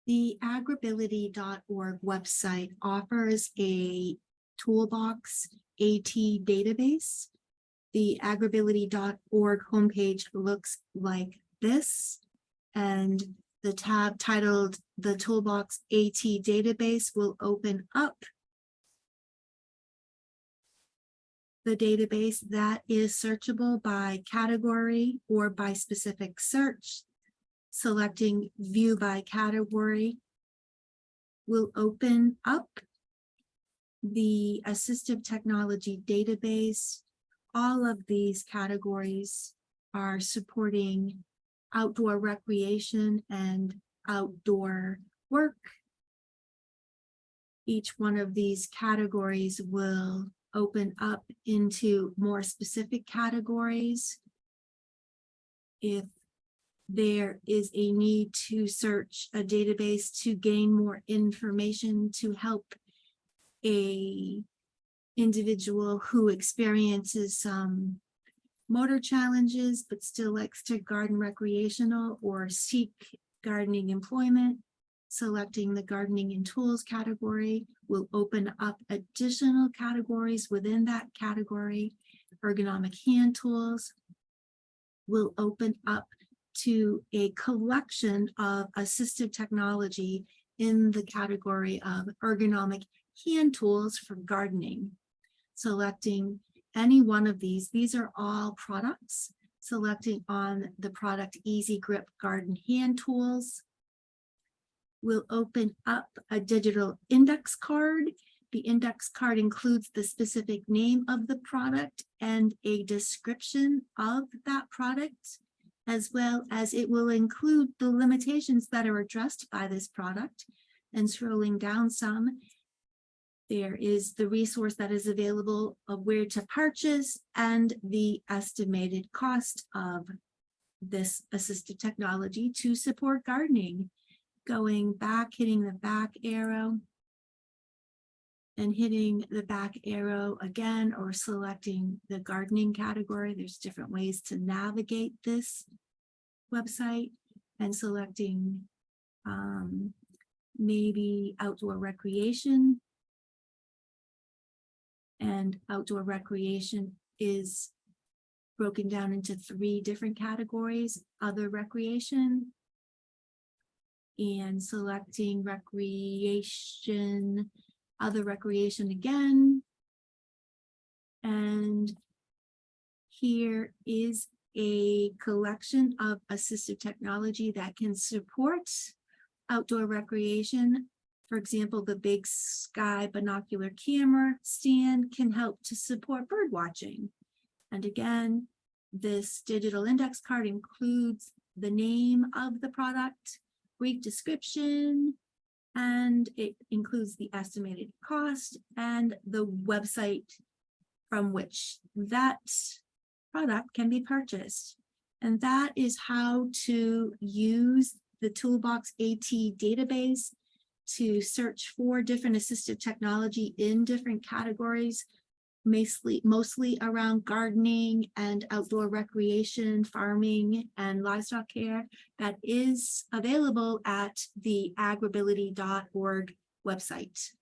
The AgrAbility.org website offers a Toolbox AT database. The AgrAbility.org homepage looks like this, and the tab titled the Toolbox AT database will open up the database that is searchable by category or by specific search. Selecting View by Category will open up the assistive technology database. All of these categories are supporting outdoor recreation and outdoor work. Each one of these categories will open up into more specific categories. If there is a need to search a database to gain more information to help a individual who experiences some motor challenges but still likes to garden recreational or seek gardening employment, selecting the gardening and tools category will open up additional categories within that category. Ergonomic hand tools will open up to a collection of assistive technology in the category of ergonomic hand tools for gardening. Selecting any one of these are all products. Selecting on the product Easy Grip Garden Hand Tools will open up a digital index card. The index card includes the specific name of the product and a description of that product, as well as it will include the limitations that are addressed by this product. And scrolling down some, there is the resource that is available of where to purchase and the estimated cost of this assistive technology to support gardening. Going back, hitting the back arrow, and hitting the back arrow again, or selecting the gardening category. There's different ways to navigate this website, and selecting maybe outdoor recreation. And outdoor recreation is broken down into 3 different categories: other recreation, and selecting recreation, other recreation again. And here is a collection of assistive technology that can support outdoor recreation. For example, the Big Sky binocular camera stand can help to support bird watching. And again, this digital index card includes the name of the product, brief description, and it includes the estimated cost and the website from which that product can be purchased. And that is how to use the Toolbox AT database to search for different assistive technology in different categories, mostly around gardening and outdoor recreation, farming, and livestock care. That is available at the AgrAbility.org website.